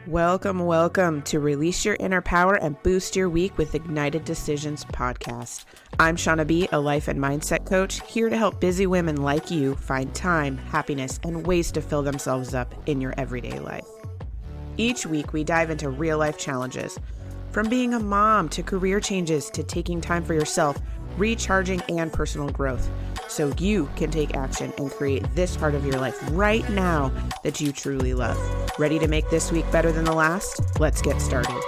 Welcome to Release Your Inner Power and Boost Your Week with Ignited Decisions podcast. I'm Shauna B., a life and mindset coach, here to help busy women like you find time, happiness, and ways to fill themselves up in your everyday life. Each week, we dive into real-life challenges, from being a mom to career changes to taking time for yourself, recharging, and personal growth, so you can take action and create this part of your life right now that you truly love. Ready to make this week better than the last? Let's get started.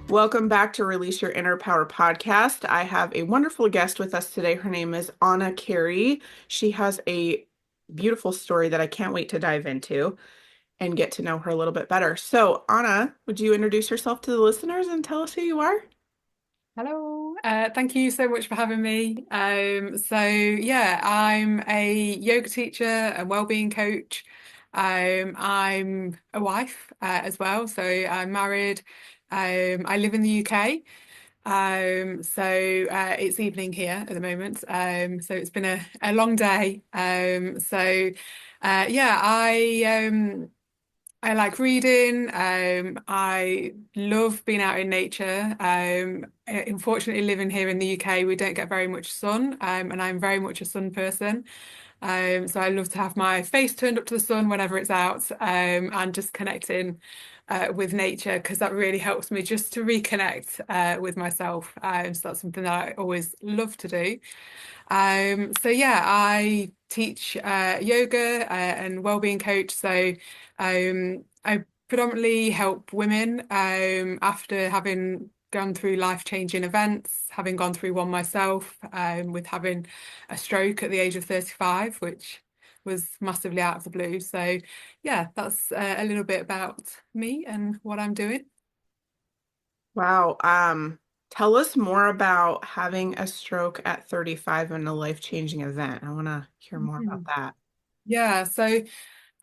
Welcome back to Release Your Inner Power podcast. I have a wonderful guest with us today. Her name is Kerry. She has a beautiful story that I can't wait to dive into and get to know her a little bit better. So, Anna, would you introduce yourself to the listeners and tell us who you are? Hello, thank you so much for having me. I'm a yoga teacher and wellbeing coach. I'm a wife as well, so I'm married. I live in the UK. It's evening here at the moment. So it's been a long day. I like reading. I love being out in nature. Unfortunately, living here in the UK, we don't get very much sun, and I'm very much a sun person. So I love to have my face turned up to the sun whenever it's out, and just connecting with nature, because that really helps me just to reconnect with myself. So that's something that I always love to do. I teach yoga and wellbeing coach. I predominantly help women after having gone through life-changing events, having gone through one myself, with having a stroke at the age of 35, which was massively out of the blue. So yeah, that's a little bit about me and what I'm doing. Wow. Tell us more about having a stroke at 35 and a life-changing event. I want to hear more about that. Yeah, so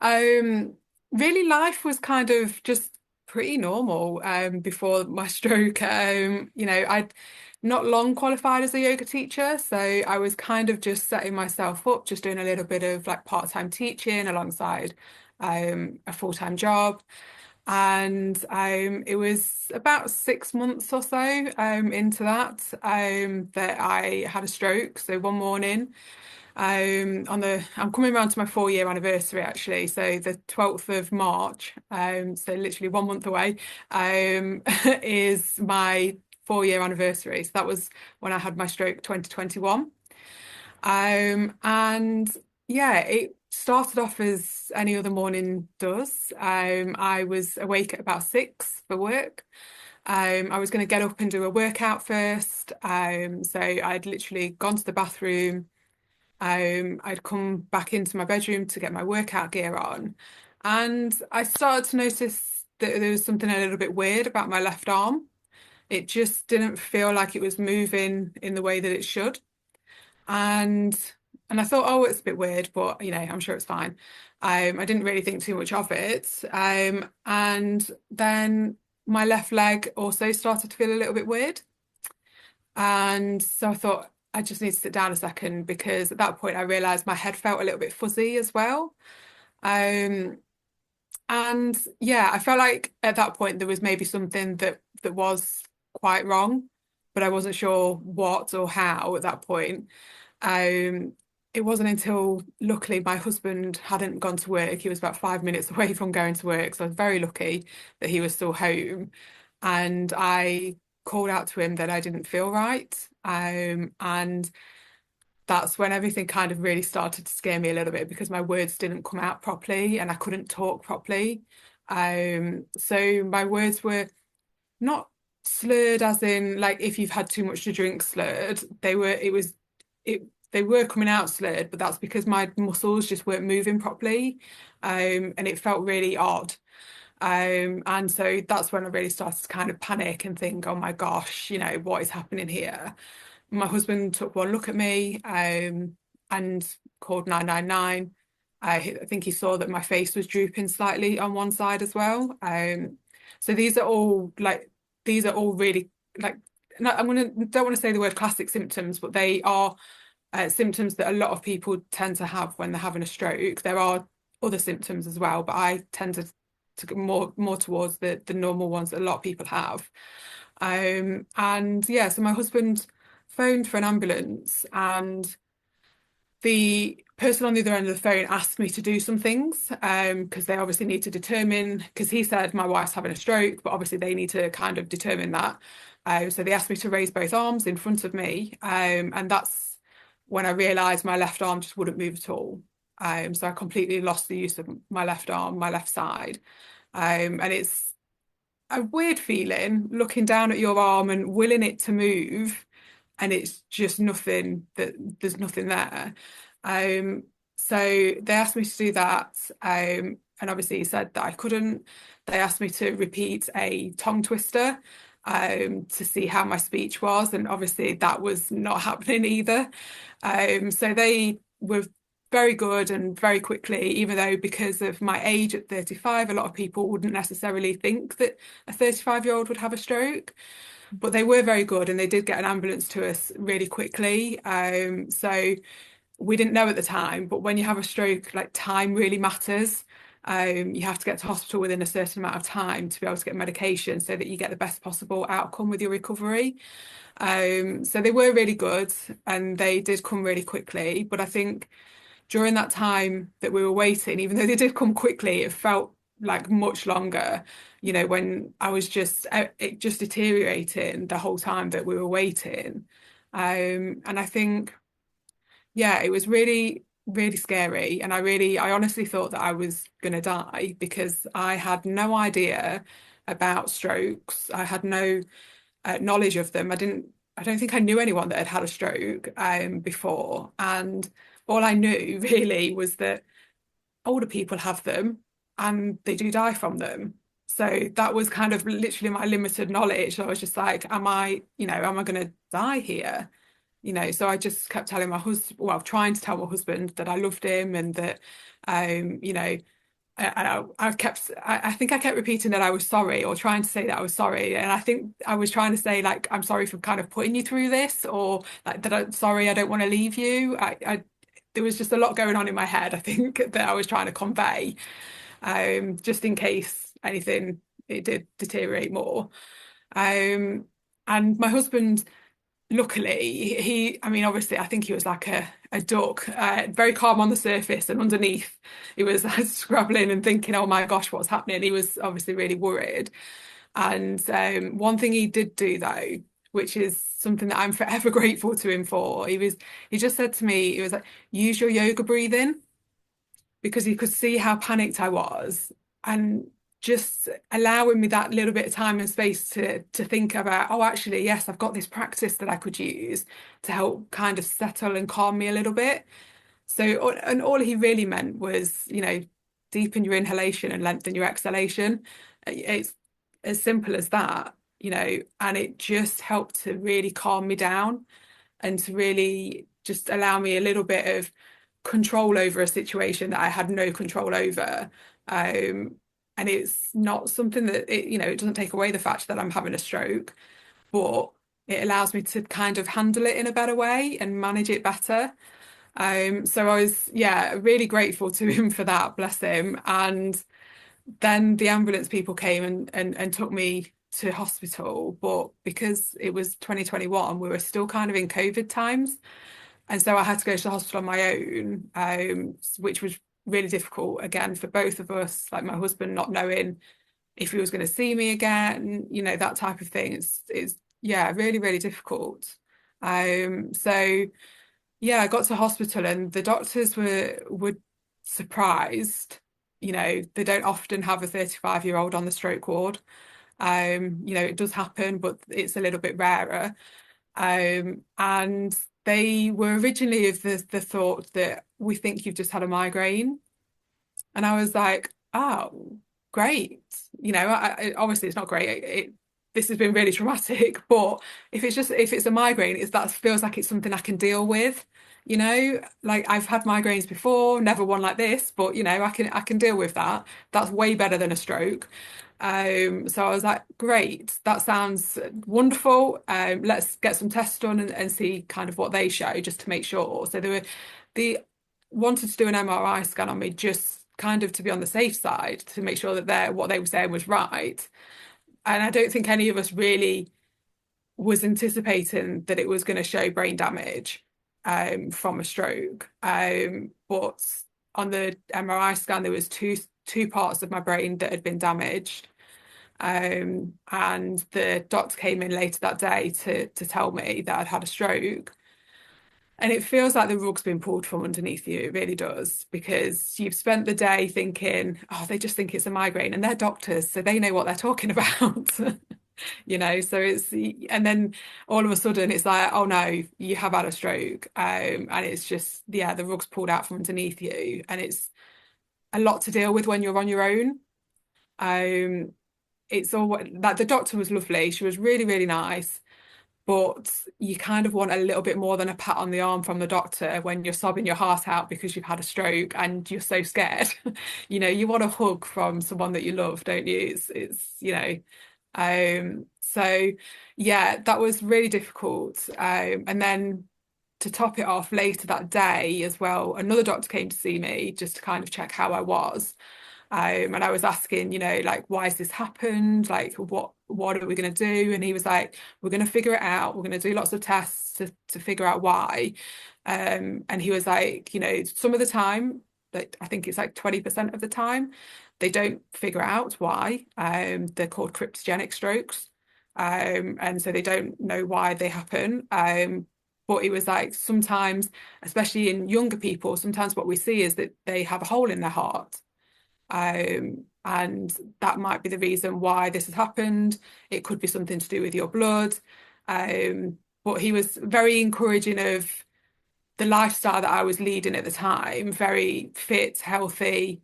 um, really life was kind of just pretty normal before my stroke. I'd not long qualified as a yoga teacher, so I was kind of just setting myself up, just doing a little bit of like part-time teaching alongside a full-time job. And it was about 6 months or so into that I had a stroke. So one morning, I'm coming around to my 4-year anniversary actually, so the 12th of March, so literally 1 month away, is my 4-year anniversary. So that was when I had my stroke, 2021. And yeah, it started off as any other morning does. I was awake at about 6 for work. I was going to get up and do a workout first. So I'd literally gone to the bathroom. I'd come back into my bedroom to get my workout gear on, and I started to notice that there was something a little bit weird about my left arm. It just didn't feel like it was moving in the way that it should. And I thought, oh, it's a bit weird, but I'm sure it's fine. I didn't really think too much of it. And then my left leg also started to feel a little bit weird. And so I thought, I just need to sit down a second, because at that point I realized my head felt a little bit fuzzy as well. Um, and yeah, I felt like at that point there was maybe something that was quite wrong, but I wasn't sure what or how at that point. Um, it wasn't until luckily my husband hadn't gone to work. He was about 5 minutes away from going to work, so I was very lucky that he was still home. And I called out to him that I didn't feel right. And that's when everything kind of really started to scare me a little bit, because my words didn't come out properly and I couldn't talk properly. So my words were not slurred as in like if you've had too much to drink slurred. They were coming out slurred, but that's because my muscles just weren't moving properly. And it felt really odd. And so that's when I really started to kind of panic and think, oh my gosh, what is happening here? My husband took one look at me, and called 999. I think he saw that my face was drooping slightly on one side as well. So these are all really like no, don't want to say the word classic symptoms, but they are symptoms that a lot of people tend to have when they're having a stroke. There are other symptoms as well, but I tend to go more towards the normal ones that a lot of people have. And yeah, so my husband phoned for an ambulance, and the person on the other end of the phone asked me to do some things because they obviously need to determine, because he said my wife's having a stroke, but obviously they need to kind of determine that. So they asked me to raise both arms in front of me, and that's when I realised my left arm just wouldn't move at all. So I completely lost the use of my left arm, my left side. And it's a weird feeling looking down at your arm and willing it to move, and it's just nothing, that there's nothing there. Um, so they asked me to do that, and obviously he said that I couldn't. They asked me to repeat a tongue twister, to see how my speech was, and obviously that was not happening either. So they were very good and very quickly, even though because of my age at 35, a lot of people wouldn't necessarily think that a 35-year-old would have a stroke, but they were very good and they did get an ambulance to us really quickly. So we didn't know at the time, but when you have a stroke, like time really matters. You have to get to hospital within a certain amount of time to be able to get medication so that you get the best possible outcome with your recovery. So they were really good and they did come really quickly. But I think during that time that we were waiting, even though they did come quickly, it felt like much longer, when I was just it just deteriorating the whole time that we were waiting. And I think, yeah, it was really, really scary. And I honestly thought that I was going to die because I had no idea about strokes. I had no knowledge of them. I don't think I knew anyone that had had a stroke before. And all I knew really was that older people have them and they do die from them. So that was kind of literally my limited knowledge. I was just like, am I going to die here? So I just kept telling my husband, well, trying to tell my husband that I loved him and that, I think I kept repeating that I was sorry, or trying to say that I was sorry. And I think I was trying to say, like, I'm sorry for kind of putting you through this, or like that I'm sorry, I don't want to leave you. There was just a lot going on in my head, I think, that I was trying to convey, just in case anything it did deteriorate more. Um, and my husband, luckily, I mean, obviously, I think he was like a duck, very calm on the surface, and underneath, he was scrabbling and thinking, "Oh my gosh, what's happening?" He was obviously really worried. And one thing he did do though, which is something that I'm forever grateful to him for, he just said to me, he was like, "Use your yoga breathing," because he could see how panicked I was, and just allowing me that little bit of time and space to think about, oh, actually, yes, I've got this practice that I could use to help kind of settle and calm me a little bit. So, and all he really meant was, deepen your inhalation and lengthen your exhalation. It's as simple as that, and it just helped to really calm me down and to really just allow me a little bit of control over a situation that I had no control over. And it's not something that it doesn't take away the fact that I'm having a stroke, but it allows me to kind of handle it in a better way and manage it better. So I was, yeah, really grateful to him for that, bless him. And then the ambulance people came and took me to hospital, but because it was 2021, we were still kind of in COVID times. And so I had to go to the hospital on my own, which was really difficult again for both of us, like my husband not knowing if he was going to see me again, that type of thing. It's yeah, really, really difficult. So yeah, I got to hospital and the doctors were surprised. They don't often have a 35-year-old on the stroke ward. It does happen, but it's a little bit rarer. And they were originally of the thought that we think you've just had a migraine. And I was like, oh, great. Obviously it's not great. This has been really traumatic, but if it's a migraine, that feels like it's something I can deal with. Like I've had migraines before, never one like this, but I can deal with that. That's way better than a stroke. So I was like, great, that sounds wonderful. Let's get some tests done and see kind of what they show just to make sure. So they wanted to do an MRI scan on me just kind of to be on the safe side to make sure that what they were saying was right. And I don't think any of us really was anticipating that it was going to show brain damage from a stroke. But on the MRI scan, there was two parts of my brain that had been damaged. And the doctor came in later that day to tell me that I'd had a stroke. And it feels like the rug's been pulled from underneath you. It really does, because you've spent the day thinking, oh, they just think it's a migraine, and they're doctors, so they know what they're talking about. So and then all of a sudden it's like, oh no, you have had a stroke. And it's just, yeah, the rug's pulled out from underneath you, and it's a lot to deal with when you're on your own. Um, it's all like the doctor was lovely. She was really, really nice. But you kind of want a little bit more than a pat on the arm from the doctor when you're sobbing your heart out because you've had a stroke and you're so scared. You want a hug from someone that you love, don't you? So yeah, that was really difficult. And then to top it off later that day as well, another doctor came to see me just to kind of check how I was. And I was asking, like, why has this happened? Like, what are we going to do? And he was like, we're going to figure it out. We're going to do lots of tests to figure out why. And he was like, some of the time, like I think it's like 20% of the time, they don't figure out why. They're called cryptogenic strokes. And so they don't know why they happen. But it was like sometimes, especially in younger people, sometimes what we see is that they have a hole in their heart. And that might be the reason why this has happened. It could be something to do with your blood. But he was very encouraging of the lifestyle that I was leading at the time, very fit, healthy.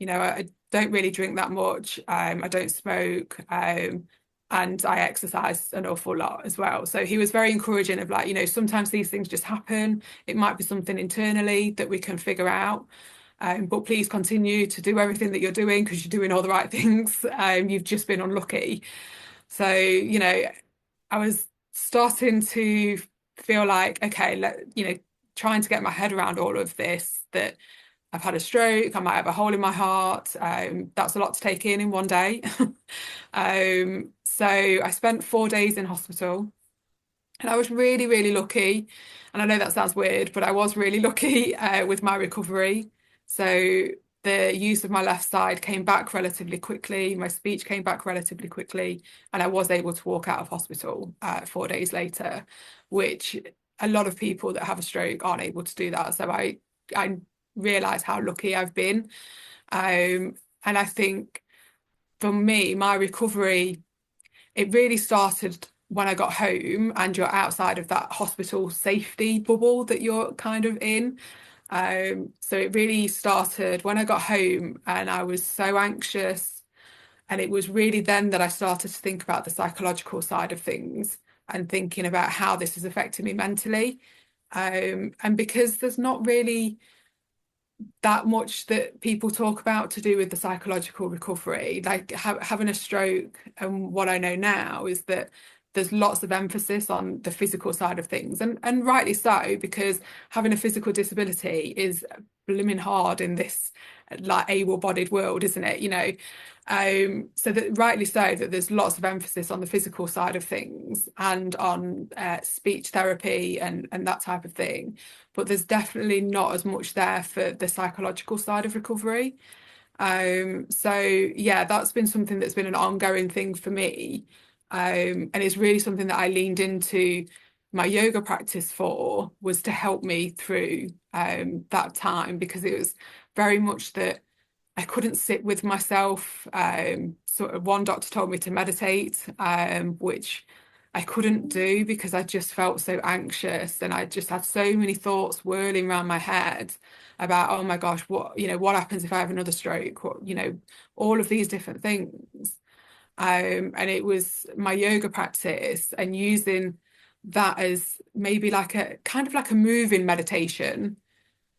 I don't really drink that much. I don't smoke. And I exercise an awful lot as well. So he was very encouraging of like, sometimes these things just happen. It might be something internally that we can figure out. But please continue to do everything that you're doing because you're doing all the right things. You've just been unlucky. So, I was starting to feel like, okay, trying to get my head around all of this, that I've had a stroke, I might have a hole in my heart. That's a lot to take in one day. So I spent 4 days in hospital. And I was really, really lucky. And I know that sounds weird, but I was really lucky with my recovery. So the use of my left side came back relatively quickly. My speech came back relatively quickly. And I was able to walk out of hospital 4 days later, which a lot of people that have a stroke aren't able to do that. So I realised how lucky I've been. And I think for me, my recovery, it really started when I got home and you're outside of that hospital safety bubble that you're kind of in. So it really started when I got home and I was so anxious. And it was really then that I started to think about the psychological side of things and thinking about how this is affecting me mentally. And because there's not really that much that people talk about to do with the psychological recovery, like having a stroke. And what I know now is that there's lots of emphasis on the physical side of things, and rightly so, because having a physical disability is blooming hard in this like able-bodied world, isn't it? So that rightly so that there's lots of emphasis on the physical side of things and on speech therapy and that type of thing. But there's definitely not as much there for the psychological side of recovery. So yeah, that's been something that's been an ongoing thing for me. And it's really something that I leaned into my yoga practice for, was to help me through that time, because it was very much that I couldn't sit with myself. Sort of one doctor told me to meditate, which I couldn't do because I just felt so anxious, and I just had so many thoughts whirling around my head about, oh my gosh, what happens if I have another stroke? All of these different things. And it was my yoga practice and using that as maybe like a kind of like a moving meditation,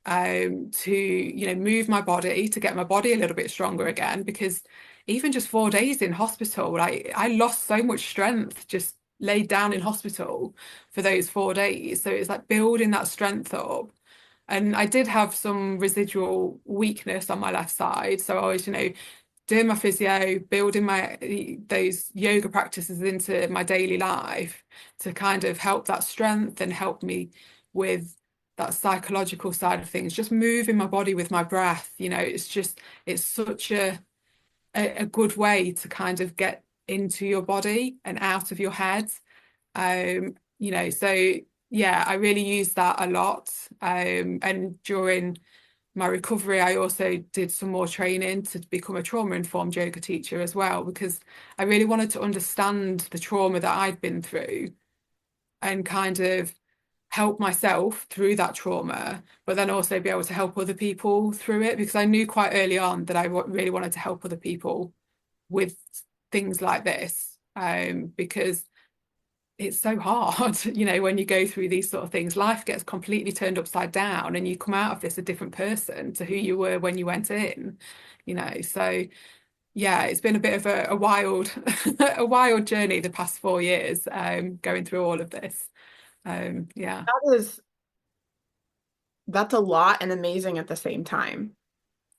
to move my body, to get my body a little bit stronger again, because even just 4 days in hospital, like I lost so much strength just laid down in hospital for those 4 days. So it's like building that strength up. And I did have some residual weakness on my left side. So I was, doing my physio, building my those yoga practices into my daily life to kind of help that strength and help me with that psychological side of things. Just moving my body with my breath, it's such a good way to kind of get into your body and out of your head. So yeah, I really use that a lot. And during my recovery, I also did some more training to become a trauma-informed yoga teacher as well, because I really wanted to understand the trauma that I'd been through and kind of help myself through that trauma, but then also be able to help other people through it, because I knew quite early on that I really wanted to help other people with things like this, because it's so hard, when you go through these sort of things, life gets completely turned upside down and you come out of this a different person to who you were when you went in. So yeah, it's been a bit of a wild, a wild journey the past 4 years, going through all of this. Yeah, That's a lot and amazing at the same time.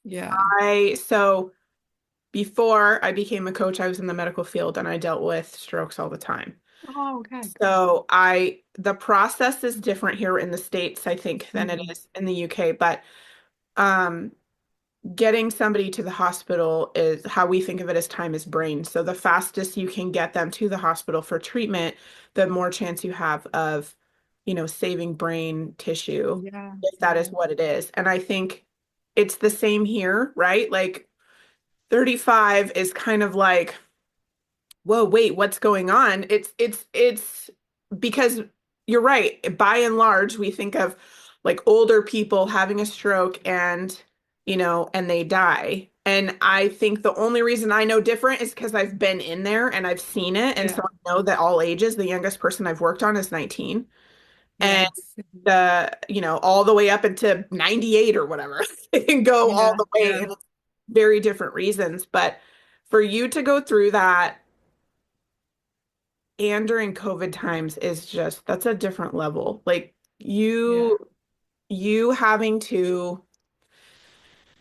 yeah. So before I became a coach, I was in the medical field and I dealt with strokes all the time. Oh, okay, great. So the process is different here in the States, I think, than it Mm, is in the UK. But um, getting somebody to the hospital is how we think of it as time is brain. So the fastest you can get them to the hospital for treatment, the more chance you have of, saving brain tissue, yeah, if that is yeah, what it is. And I think it's the same here, right? Like 35 is kind of like, whoa, wait, what's going on? It's because you're right. By and large, we think of like older people having a stroke and they die. And I think the only reason I know different is because I've been in there and I've seen it. And so yeah, I know that all ages, the youngest person I've worked on is 19. And yes, all the way up into 98 or whatever. It can go all yeah, the way yeah, and it's very different reasons. But for you to go through that and during COVID times is just that's a different level. Like yeah, you having to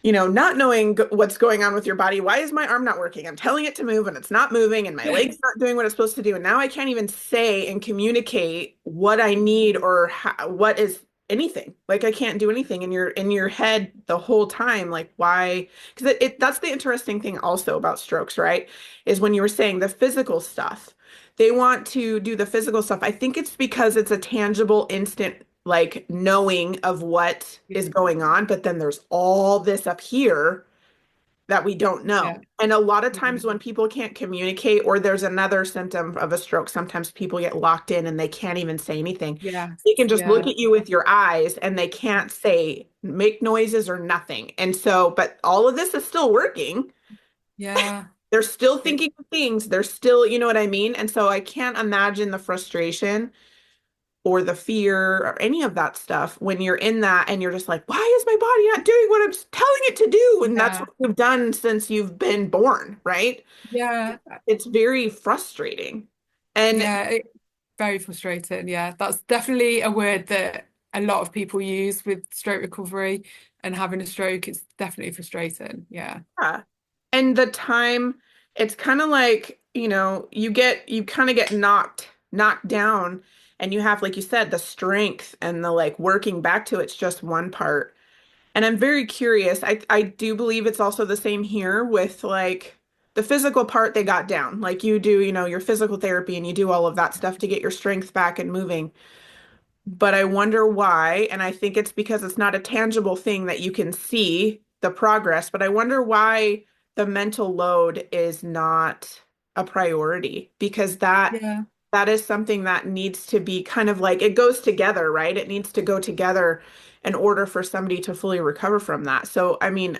not knowing what's going on with your body. Why is my arm not working? I'm telling it to move and it's not moving, and my leg's not doing what it's supposed to do. And now I can't even say and communicate what I need or what is anything. Like I can't do anything. And you're in your head the whole time. Like why? Because that's the interesting thing also about strokes, right? Is when you were saying the physical stuff. They want to do the physical stuff. I think it's because it's a tangible, instant like knowing of what is going on, but then there's all this up here that we don't know. yeah, And a lot of yeah, times when people can't communicate or there's another symptom of a stroke, sometimes people get locked in and they can't even say anything. yes, They can just look yeah, at you with your eyes and they can't say, make noises or nothing. And so, but all of this is still working. yeah, They're still it, thinking of things. They're still, you know what I mean? And so I can't imagine the frustration or the fear or any of that stuff when you're in that and you're just like, why is my body not doing what I'm telling it to do? And that's yeah, what you've done since you've been born, right? yeah, It's very frustrating. And yeah, very frustrating. Yeah, that's definitely a word that a lot of people use with stroke recovery and having a stroke. It's definitely frustrating. Yeah, yeah, and the time, it's kind of like, you kind of get knocked down and you have, like you said, the strength and the like working back to it's just one part. And I'm very curious. I do believe it's also the same here with like the physical part they got down. Like you do, your physical therapy and you do all of that stuff to get your strength back and moving. But I wonder why, and I think it's because it's not a tangible thing that you can see the progress, but I wonder why the mental load is not a priority because yeah, that is something that needs to be kind of like it goes together, right? It needs to go together in order for somebody to fully recover from that. So, I mean,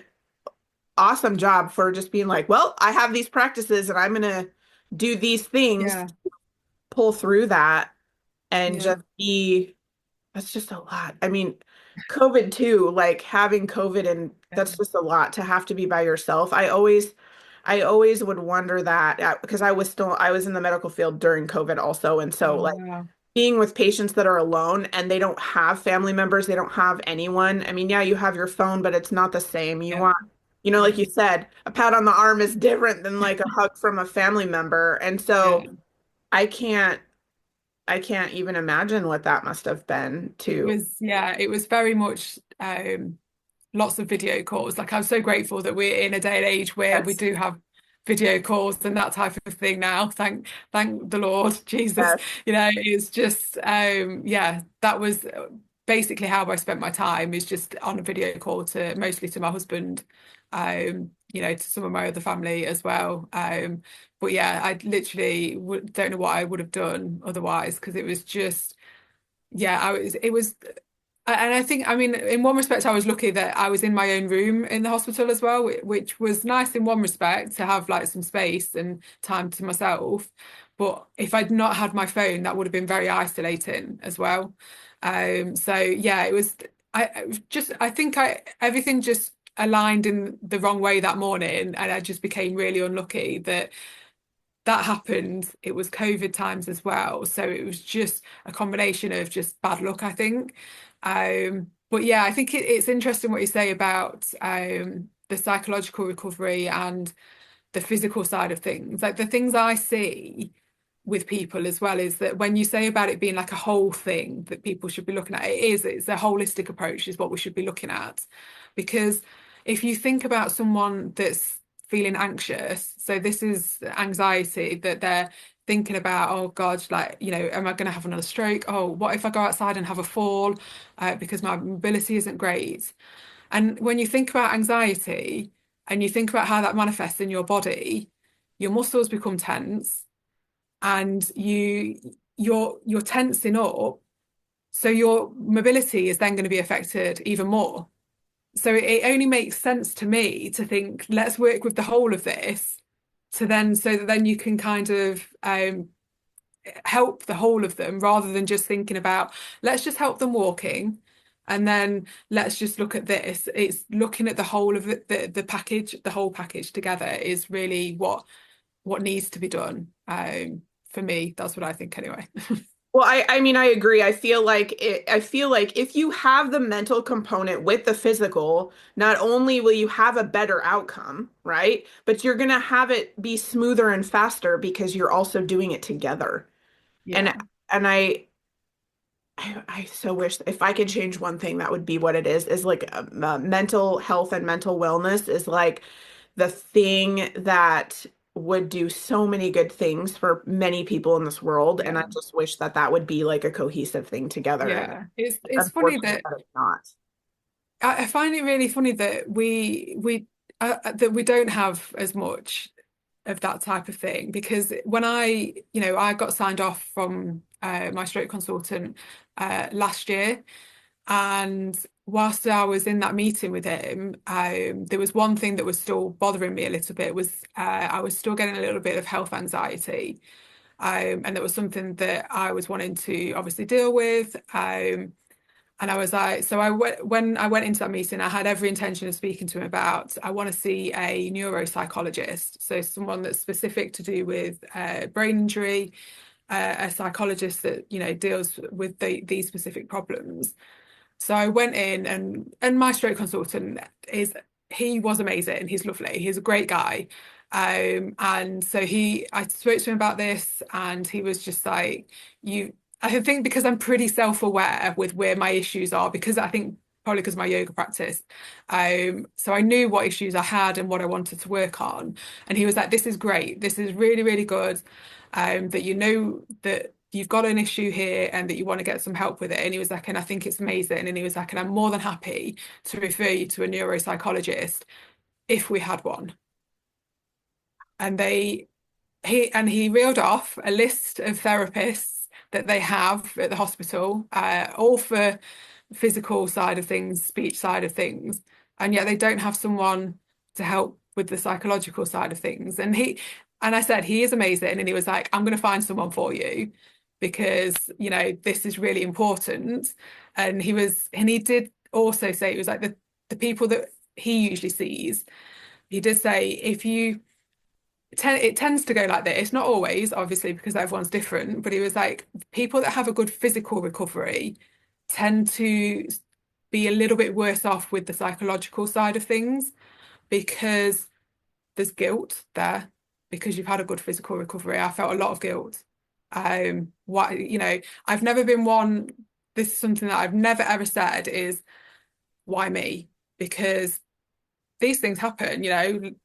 awesome job for just being like, well, I have these practices and I'm gonna do these things, yeah, pull through that and yeah, just be, that's just a lot. I mean, COVID too, like having COVID and yeah, that's just a lot to have to be by yourself. I always would wonder that because I was in the medical field during COVID also. And so Oh, like wow. being with patients that are alone and they don't have family members, they don't have anyone. I mean, yeah, you have your phone, but it's not the same. You Yeah. want, like Yeah. you said, a pat on the arm is different than like a hug from a family member. And so Yeah. I can't, I can't even imagine what that must have been too. It was very much lots of video calls. Like I'm so grateful that we're in a day and age where we Yes, do have video calls and that type of thing now. Thank the Lord Jesus. yes. It's just that was basically how I spent my time, is just on a video call, to mostly to my husband, to some of my other family as well. But yeah, I literally don't know what I would have done otherwise, because it was just it was. And I think, I mean, in one respect, I was lucky that I was in my own room in the hospital as well, which was nice in one respect, to have like some space and time to myself. But if I'd not had my phone, that would have been very isolating as well. So yeah, it was. I think everything just aligned in the wrong way that morning, and I just became really unlucky that happened. It was COVID times as well. So it was just a combination of just bad luck, I think. But yeah, I think it's interesting what you say about the psychological recovery and the physical side of things. Like the things I see with people as well is that when you say about it being like a whole thing that people should be looking at, it's a holistic approach is what we should be looking at. Because if you think about someone that's feeling anxious, so this is anxiety that they're thinking about, oh God, like, am I going to have another stroke? Oh, what if I go outside and have a fall because my mobility isn't great? And when you think about anxiety and you think about how that manifests in your body, your muscles become tense, and you're tensing up, so your mobility is then going to be affected even more. So it only makes sense to me to think, let's work with the whole of this, to then so that then you can kind of help the whole of them, rather than just thinking about, let's just help them walking and then let's just look at this. It's looking at the whole of it, the package, the whole package together is really what needs to be done. For me, that's what I think anyway. Well, I mean, I agree. I feel like if you have the mental component with the physical, not only will you have a better outcome, right? But you're gonna have it be smoother and faster because you're also doing it together. And Yeah, and I so wish if I could change one thing, that would be what it is like mental health and mental wellness is like the thing that would do so many good things for many people in this world. And I yeah, just wish that that would be like a cohesive thing together. And yeah. It's funny unfortunately, that that it's not. I find it really funny that we don't have as much of that type of thing, because when I got signed off from my stroke consultant last year, and whilst I was in that meeting with him, there was one thing that was still bothering me a little bit, was I was still getting a little bit of health anxiety, and that was something that I was wanting to obviously deal with. And I was like, so when I went into that meeting, I had every intention of speaking to him about, I want to see a neuropsychologist, so someone that's specific to do with brain injury, a psychologist that deals with these specific problems. So I went in, and my stroke consultant he was amazing. He's lovely. He's a great guy. And so I spoke to him about this, and he was just like, I think because I'm pretty self-aware with where my issues are, because I think probably because of my yoga practice. So I knew what issues I had and what I wanted to work on. And he was like, this is great. This is really, really good. That you know that you've got an issue here and that you want to get some help with it. And he was like, and I think it's amazing. And he was like, and I'm more than happy to refer you to a neuropsychologist if we had one. And he reeled off a list of therapists that they have at the hospital, all for physical side of things, speech side of things, and yet they don't have someone to help with the psychological side of things. And I said, he is amazing, and he was like, I'm going to find someone for you, because this is really important. And he did also say, it was like the people that he usually sees. He did say, if you it tends to go like this. It's not always, obviously, because everyone's different, but he was like, people that have a good physical recovery tend to be a little bit worse off with the psychological side of things because there's guilt there because you've had a good physical recovery. I felt a lot of guilt. What, I've never been one, this is something that I've never ever said is why me? Because these things happen,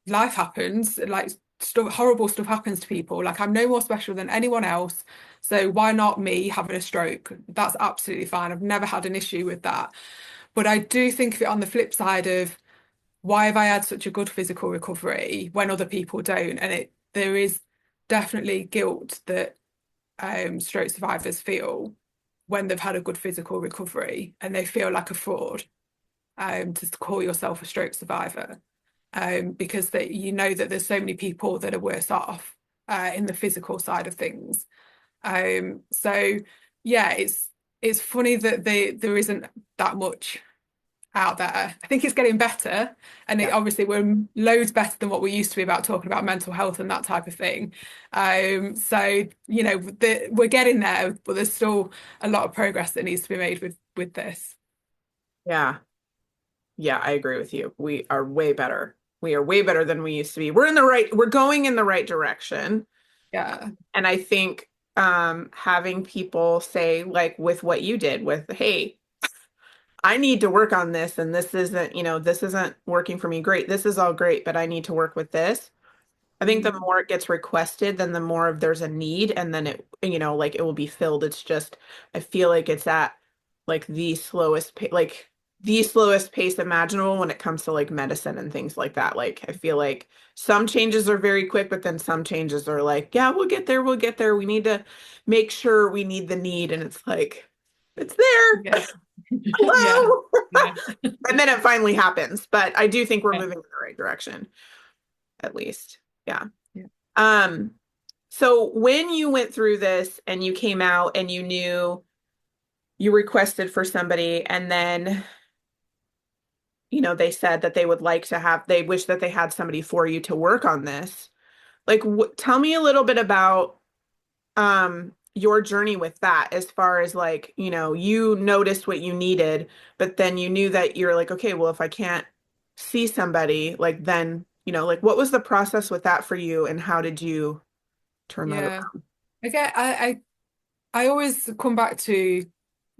life happens, like stuff, horrible stuff happens to people. Like I'm no more special than anyone else. So why not me having a stroke? That's absolutely fine. I've never had an issue with that. But I do think of it on the flip side of why have I had such a good physical recovery when other people don't? And there is definitely guilt that stroke survivors feel when they've had a good physical recovery and they feel like a fraud to call yourself a stroke survivor because you know that there's so many people that are worse off in the physical side of things. So yeah, it's funny that there isn't that much out there. I think it's getting better, and Yeah. obviously we're loads better than what we used to be about talking about mental health and that type of thing. So we're getting there, but there's still a lot of progress that needs to be made with this. Yeah. Yeah, I agree with you. We are way better. We are way better than we used to be. We're going in the right direction. Yeah, And I think having people say, like with what you did with, hey, I need to work on this and this isn't working for me. Great. This is all great, but I need to work with this. I think the mm, more it gets requested, then the more of there's a need, and then like it will be filled. It's just, I feel like it's at like the slowest pace imaginable when it comes to like medicine and things like that. Like I feel like some changes are very quick, but then some changes are like, yeah, we'll get there, we'll get there. We need to make sure we need the need, and it's like, it's there. yeah, yeah, Hello. yeah, And then it finally happens. But I do think we're yeah, moving in the right direction, at least. Yeah. yeah. Um, so when you went through this and you came out and you knew you requested for somebody and then, they said that they wish that they had somebody for you to work on this. Like, tell me a little bit about your journey with that as far as like, you noticed what you needed, but then you knew that you're like, okay, well, if I can't see somebody, like then, like what was the process with that for you and how did you turn that Yeah. around? Again, I always come back to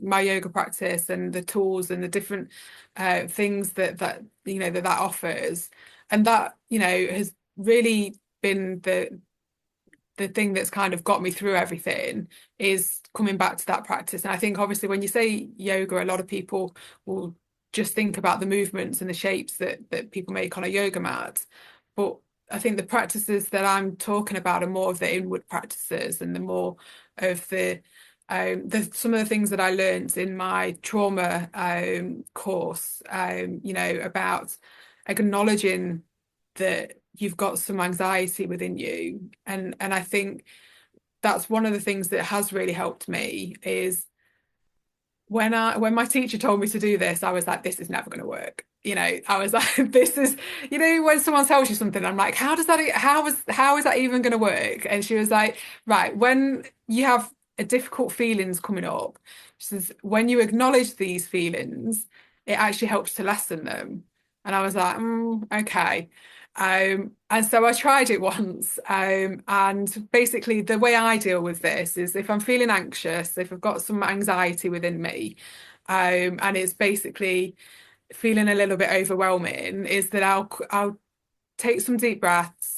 my yoga practice and the tools and the different things that offers, and that has really been the thing that's kind of got me through everything is coming back to that practice. And I think obviously when you say yoga, a lot of people will just think about the movements and the shapes that people make on a yoga mat. But I think the practices that I'm talking about are more of the inward practices and the more of the some of the things that I learned in my trauma course, about acknowledging that you've got some anxiety within you. And I think that's one of the things that has really helped me is when my teacher told me to do this, I was like, this is never going to work. I was like, this is, when someone tells you something, I'm like, how is that even going to work? And she was like, right, when you have a difficult feelings coming up, she says, when you acknowledge these feelings, it actually helps to lessen them. And I was like, okay. And so I tried it once. And basically, the way I deal with this is if I'm feeling anxious, if I've got some anxiety within me, and it's basically feeling a little bit overwhelming, is that I'll take some deep breaths.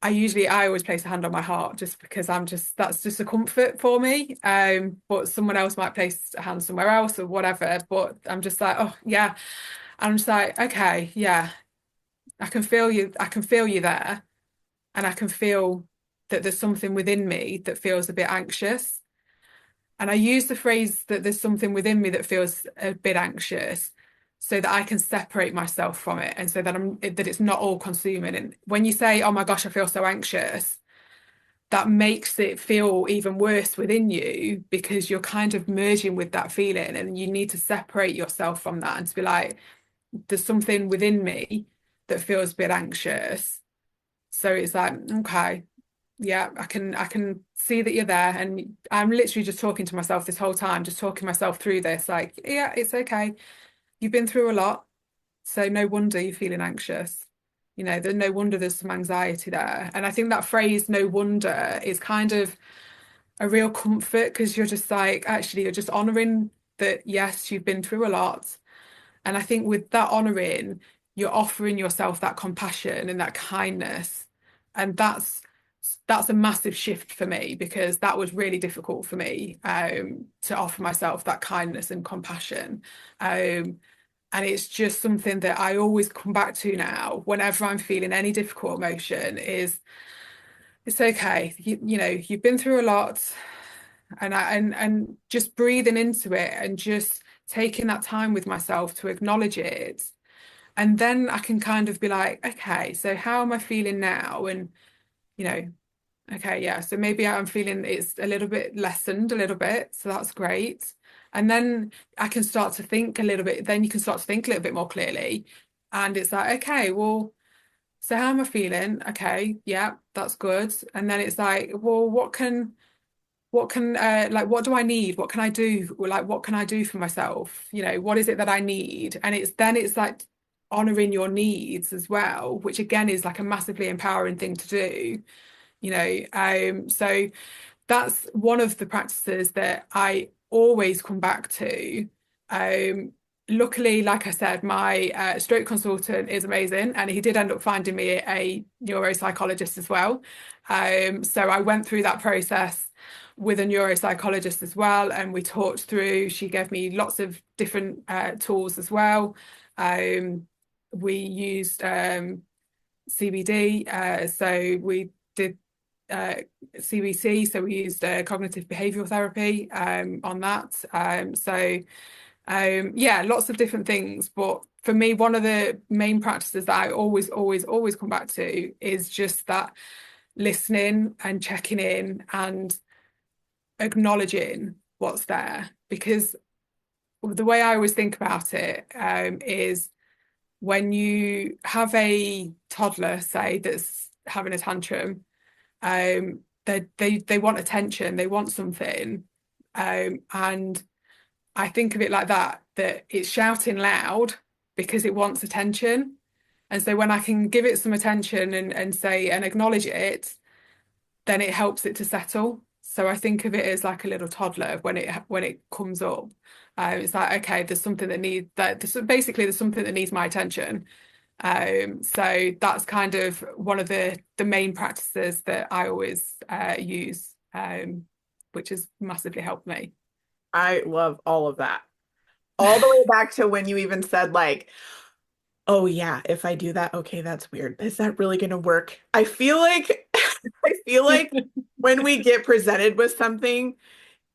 I always place a hand on my heart just because that's just a comfort for me. But someone else might place a hand somewhere else or whatever. But I'm just like, oh yeah. And I'm just like, okay, yeah, I can feel you. I can feel you there. And I can feel that there's something within me that feels a bit anxious. And I use the phrase that there's something within me that feels a bit anxious so that I can separate myself from it and so that it's not all consuming. And when you say, oh my gosh, I feel so anxious, that makes it feel even worse within you because you're kind of merging with that feeling and you need to separate yourself from that and to be like, there's something within me that feels a bit anxious. So it's like, okay, yeah, I can see that you're there. And I'm literally just talking to myself this whole time, just talking myself through this, like, yeah, it's okay. You've been through a lot. So no wonder you're feeling anxious. There's no wonder there's some anxiety there. And I think that phrase, no wonder, is kind of a real comfort because you're just like, actually, you're just honoring that, yes, you've been through a lot. And I think with that honoring, you're offering yourself that compassion and that kindness. And that's a massive shift for me because that was really difficult for me to offer myself that kindness and compassion. And it's just something that I always come back to now whenever I'm feeling any difficult emotion is it's okay. You've been through a lot and just breathing into it and just taking that time with myself to acknowledge it. And then I can kind of be like, okay, so how am I feeling now? And, you know, okay, yeah, so maybe I'm feeling it's a little bit lessened a little bit. So that's great. And then I can start to think a little bit, then you can start to think a little bit more clearly. And it's like, okay, well, so how am I feeling? Okay, yeah, that's good. And then it's like, well, like what do I need? What can I do? Like what can I do for myself? What is it that I need? And it's like honoring your needs as well, which again is like a massively empowering thing to do. So that's one of the practices that I always come back to. Um, Luckily, like I said, my stroke consultant is amazing, and he did end up finding me a neuropsychologist as well. So I went through that process with a neuropsychologist as well, and we talked through. She gave me lots of different tools as well. We used CBD, so we did uh, CBT, so we used cognitive behavioral therapy on that. Yeah, lots of different things. But for me, one of the main practices that I always, always, always come back to is just that listening and checking in and acknowledging what's there. Because the way I always think about it is when you have a toddler, say, that's having a tantrum, they want attention, they want something. And I think of it like that it's shouting loud because it wants attention. And so when I can give it some attention and say and acknowledge it, then it helps it to settle. So I think of it as like a little toddler when it comes up. It's like, okay, there's something that needs that basically there's something that needs my attention. So that's kind of one of the main practices that I always use, which has massively helped me. I love all of that. All the way back to when you even said like, oh yeah, if I do that, okay, that's weird. Is that really going to work? I feel like I feel like when we get presented with something,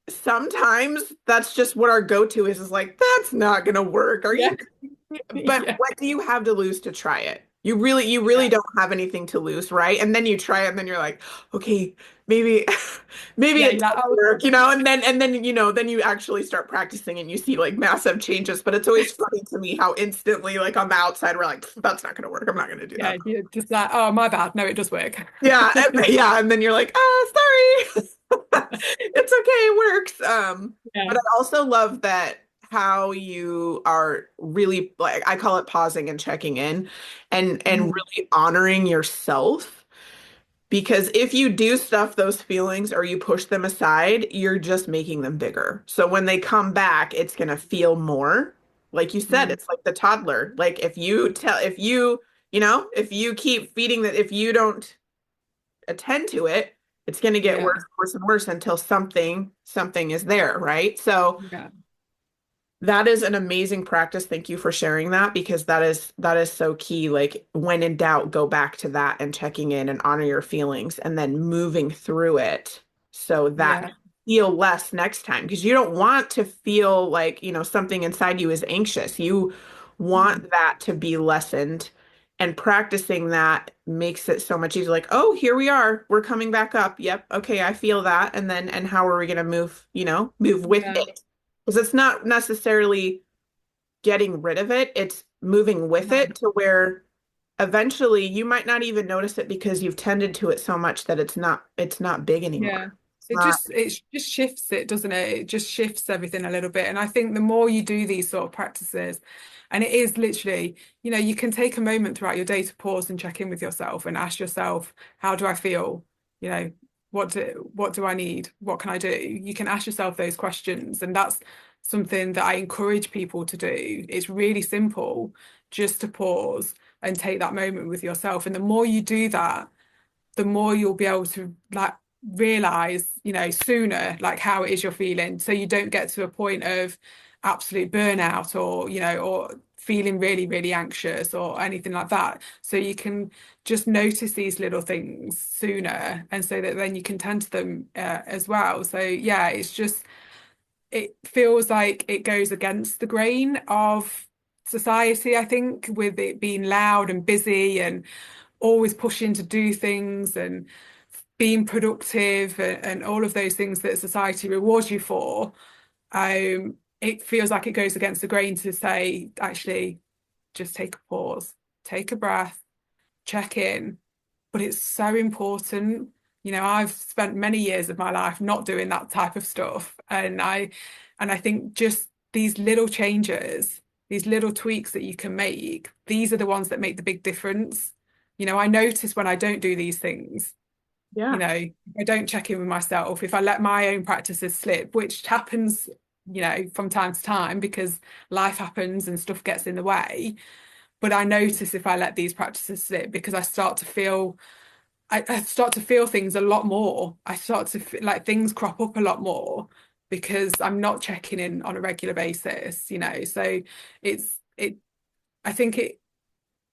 sometimes that's just what our go-to is like, that's not going to work. Are you Yeah, But yeah, what do you have to lose to try it? You yeah, really don't have anything to lose, right? And then you try it and then you're like, okay, maybe maybe yeah. it You're like, does oh, work, and then then you actually start practicing and you see like massive changes. But it's always funny to me how instantly, like on the outside, we're like, that's not gonna work. I'm not gonna do yeah. that. You're just like, oh, my bad. No, it does work. And then you're like, sorry. It's okay, it works. But Yeah. I also love that how you are really like I call it pausing and checking in and Mm, really honoring yourself because if you do stuff those feelings or you push them aside, you're just making them bigger. So when they come back, it's gonna feel more. Like you said, mm, it's like the toddler. Like if you keep feeding that if you don't attend to it, it's going to get yeah, worse, worse, and worse until something is there, right? So yeah, that is an amazing practice. Thank you for sharing that because that is so key. Like when in doubt, go back to that and checking in and honor your feelings and then moving through it so that yeah, you feel less next time because you don't want to feel like, something inside you is anxious. You mm, want that to be lessened and practicing that makes it so much easier. Like, oh, here we are. We're coming back up. Yep. Okay, I feel that. And how are we going to move with yeah, it? Because it's not necessarily getting rid of it, it's moving with no, it to where eventually you might not even notice it because you've tended to it so much that it's not big Yeah. anymore. It's It not. just it just shifts it, doesn't it? It just shifts everything a little bit. And I think the more you do these sort of practices, and it is literally, you can take a moment throughout your day to pause and check in with yourself and ask yourself, how do I feel? You know, what do I need? What can I do? You can ask yourself those questions, and that's something that I encourage people to do. It's really simple, just to pause and take that moment with yourself. And the more you do that, the more you'll be able to like realize, sooner like how it is you're feeling. So you don't get to a point of absolute burnout or feeling really, really anxious or anything like that. So you can just notice these little things sooner. And so that then you can tend to them as well. So yeah, it feels like it goes against the grain of society, I think, with it being loud and busy and always pushing to do things and being productive and all of those things that society rewards you for. It feels like it goes against the grain to say, actually, just take a pause, take a breath, check in. But it's so important. I've spent many years of my life not doing that type of stuff. And I think just these little changes, these little tweaks that you can make, these are the ones that make the big difference. I notice when I don't do these things, Yeah. if I don't check in with myself, if I let my own practices slip, which happens, from time to time because life happens and stuff gets in the way. But I notice if I let these practices slip because I start to feel things a lot more. I start to feel like things crop up a lot more because I'm not checking in on a regular basis. So it's it I think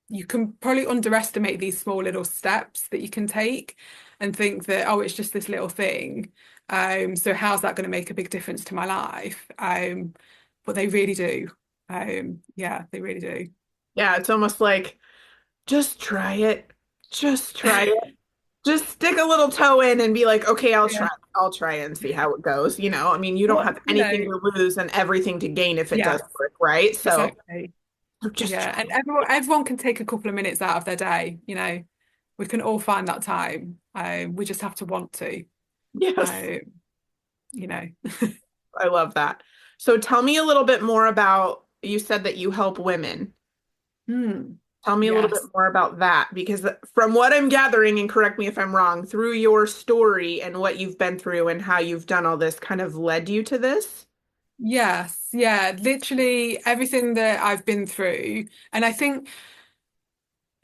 you can probably underestimate these small little steps that you can take and think that, oh, it's just this little thing. So how's that going to make a big difference to my life? But they really do. Yeah, they really do. Yeah, it's almost like just try it. Just try it. Just stick a little toe in and be like, okay, I'll try. Yeah. I'll try and see how it goes. I mean, you don't What, have anything to lose and everything to gain if it does yes, work, right? exactly. So just try. Yeah, and everyone can take a couple of minutes out of their day. We can all find that time. We just have to want to. Yes, Uh, you know. I love that. So tell me a little bit more about, you said that you help women. Hmm. Tell me a little bit Yes. more about that because from what I'm gathering, and correct me if I'm wrong, through your story and what you've been through and how you've done all this kind of led you to this. Yes. Yeah. Literally everything that I've been through, and I think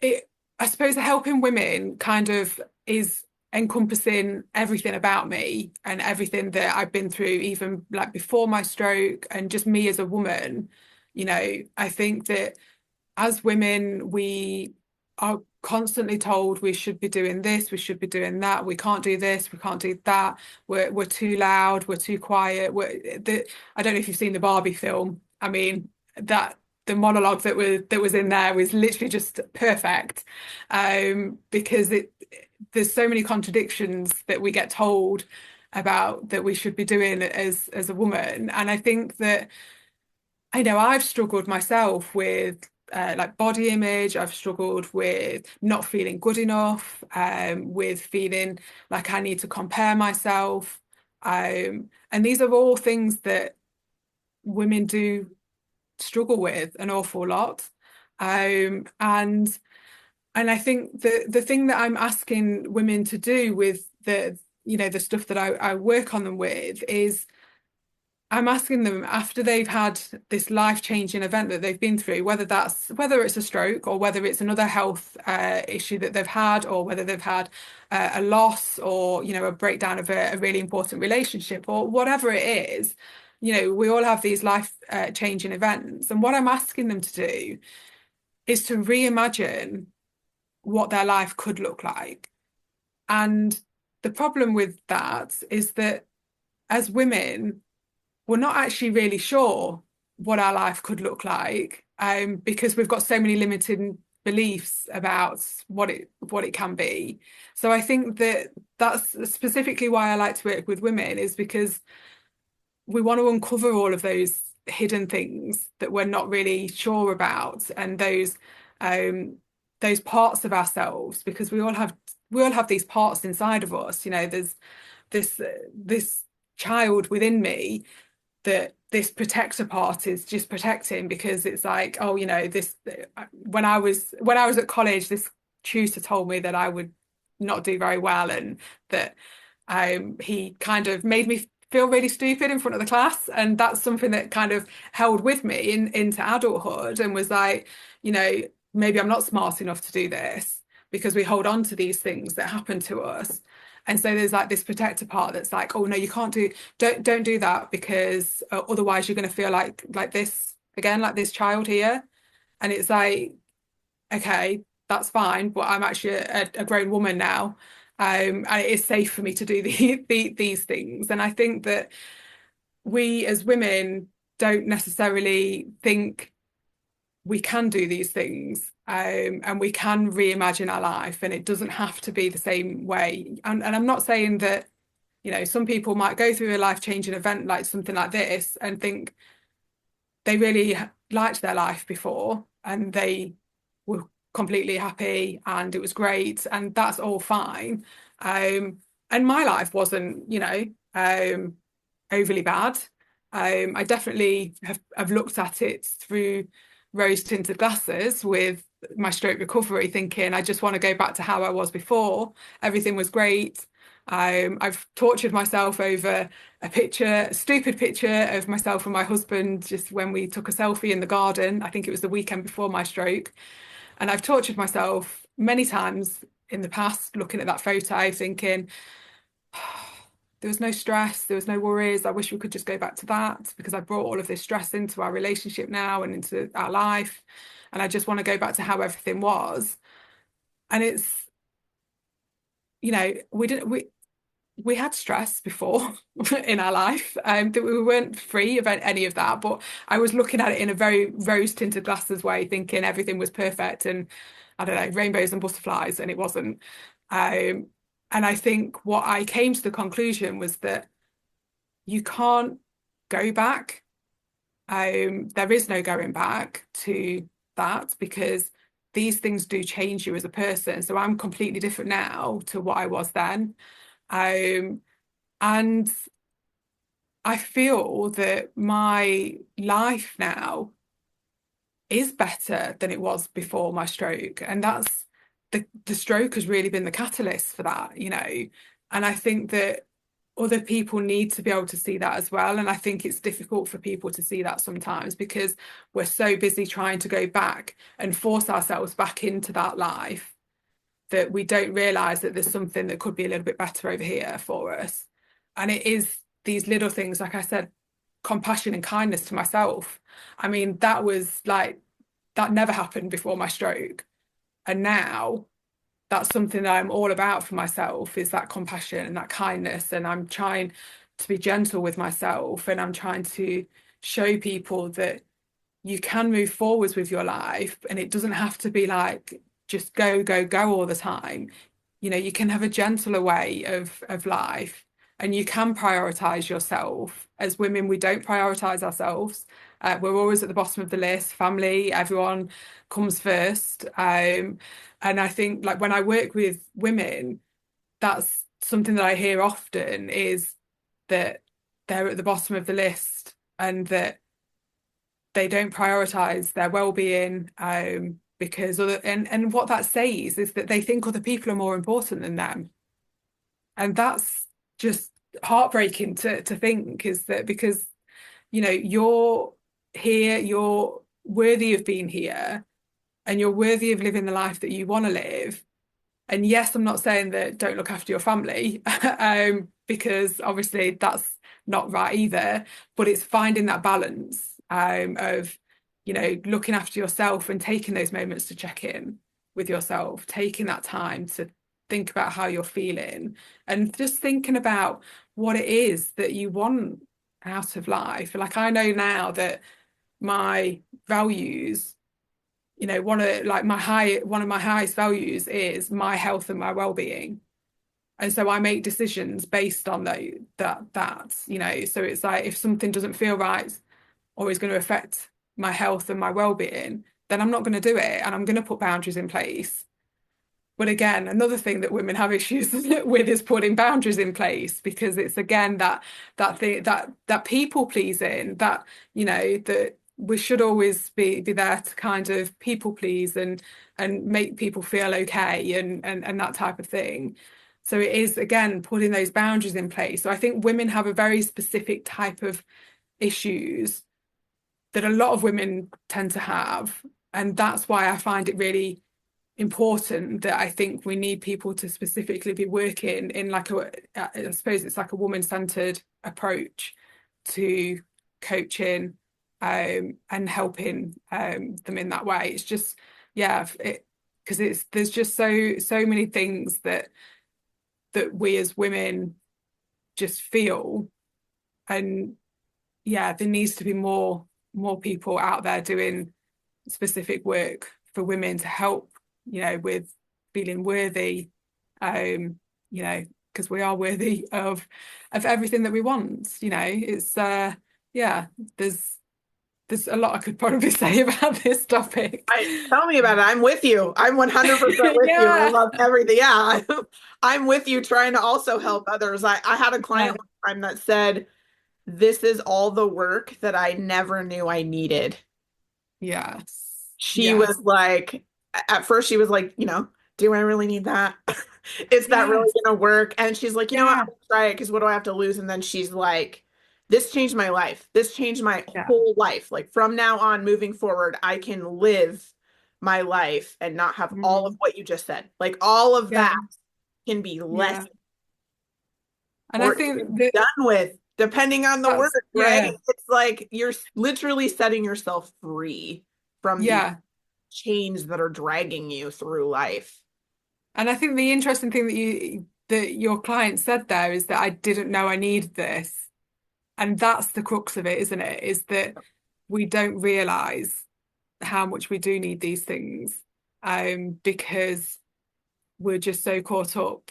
I suppose helping women kind of is encompassing everything about me and everything that I've been through, even like before my stroke and just me as a woman. I think that as women, we are constantly told we should be doing this, we should be doing that. We can't do this, we can't do that. We're too loud, we're too quiet. I don't know if you've seen the Barbie film. I mean, that the monologue that was in there was literally just perfect. Because there's so many contradictions that we get told about that we should be doing as a woman. And I think that I know I've struggled myself with like body image. I've struggled with not feeling good enough, with feeling like I need to compare myself. And these are all things that women do struggle with an awful lot. And I think the thing that I'm asking women to do with the stuff that I work on them with is I'm asking them after they've had this life-changing event that they've been through, whether it's a stroke or whether it's another health issue that they've had, or whether they've had a loss or a breakdown of a really important relationship or whatever it is. We all have these life-changing events, and what I'm asking them to do is to reimagine what their life could look like. And the problem with that is that as women, we're not actually really sure what our life could look like, because we've got so many limiting beliefs about what it can be. So I think that that's specifically why I like to work with women, is because we want to uncover all of those hidden things that we're not really sure about, and those those parts of ourselves, because we all have these parts inside of us. There's this child within me that this protector part is just protecting, because it's like, oh, this when I was at college, this tutor told me that I would not do very well, and that he kind of made me feel really stupid in front of the class, and that's something that kind of held with me into adulthood, and was like, you know maybe I'm not smart enough to do this, because we hold on to these things that happen to us. And so there's like this protector part that's like, oh no, you can't don't do that, because otherwise you're going to feel like this again, like this child here. And it's like, okay, that's fine, but I'm actually a grown woman now, and it is safe for me to do these things. And I think that we as women don't necessarily think we can do these things, and we can reimagine our life, and it doesn't have to be the same way. And I'm not saying that, some people might go through a life-changing event like something like this and think they really liked their life before and they were completely happy and it was great, and that's all fine. And my life wasn't, overly bad. I definitely have looked at it through rose-tinted glasses with my stroke recovery, thinking I just want to go back to how I was before. Everything was great. I've tortured myself over a stupid picture of myself and my husband just when we took a selfie in the garden. I think it was the weekend before my stroke. And I've tortured myself many times in the past looking at that photo, thinking, there was no stress, there was no worries. I wish we could just go back to that, because I brought all of this stress into our relationship now and into our life. And I just want to go back to how everything was. And it's, we had stress before in our life, that we weren't free of any of that. But I was looking at it in a very rose-tinted glasses way, thinking everything was perfect and, I don't know, rainbows and butterflies, and it wasn't. And I think what I came to the conclusion was that you can't go back. There is no going back to that, because these things do change you as a person. So I'm completely different now to what I was then. And I feel that my life now is better than it was before my stroke. And that's the stroke has really been the catalyst for that. And I think that other people need to be able to see that as well. And I think it's difficult for people to see that sometimes, because we're so busy trying to go back and force ourselves back into that life, that we don't realize that there's something that could be a little bit better over here for us. And it is these little things, like I said, compassion and kindness to myself. I mean, that never happened before my stroke. And now that's something that I'm all about for myself, is that compassion and that kindness. And I'm trying to be gentle with myself, and I'm trying to show people that you can move forwards with your life, and it doesn't have to be like just go, go, go all the time. You can have a gentler way of life, and you can prioritize yourself. As women, we don't prioritize ourselves. We're always at the bottom of the list. Family, everyone comes first. And I think, like, when I work with women, that's something that I hear often, is that they're at the bottom of the list, and that they don't prioritize their well-being, because and what that says is that they think other people are more important than them. And that's just heartbreaking to think, is that because you're here, you're worthy of being here, and you're worthy of living the life that you want to live. And yes, I'm not saying that don't look after your family, because obviously that's not right either, but it's finding that balance, of looking after yourself and taking those moments to check in with yourself, taking that time to think about how you're feeling, and just thinking about what it is that you want out of life. Like, I know now that my values, one of my highest values is my health and my well-being. And so I make decisions based on that. So it's like, if something doesn't feel right or is going to affect my health and my well-being, then I'm not going to do it, and I'm going to put boundaries in place. But again, another thing that women have issues with is putting boundaries in place, because it's again that thing, that people pleasing, that that we should always be there to kind of people please and make people feel okay and that type of thing. So it is again putting those boundaries in place. So I think women have a very specific type of issues that a lot of women tend to have, and that's why I find it really important that I think we need people to specifically be working in like I suppose it's like a woman-centered approach to coaching and helping them in that way. It's just because there's just so many things that we as women just feel, and there needs to be more people out there doing specific work for women to help, with feeling worthy, because we are worthy of everything that we want. It's yeah, there's a lot I could probably say about this topic. Tell me about it. I'm with you. I'm 100% with you. I Yeah, love everything. Yeah, I'm with you trying to also help others. I had a yeah, client one time that said, this is all the work that I never knew I needed. yes, She was yes, like, at first she was like, do I really need that? Is that really yes, gonna work? And she's like, you know what, yeah, I'll try it because what do I have to lose? And then she's like, this changed my life. This changed my yeah, whole life. Like from now on, moving forward, I can live my life and not have all of mm, what you just said. Like all of yeah, that can be less yeah. And I or think even that done with, depending on the work, right? yeah, It's like you're literally setting yourself free from the yeah. chains that are dragging you through life. And I think the interesting thing that your client said there is that I didn't know I needed this. And that's the crux of it, isn't it? Is that we don't realize how much we do need these things, because we're just so caught up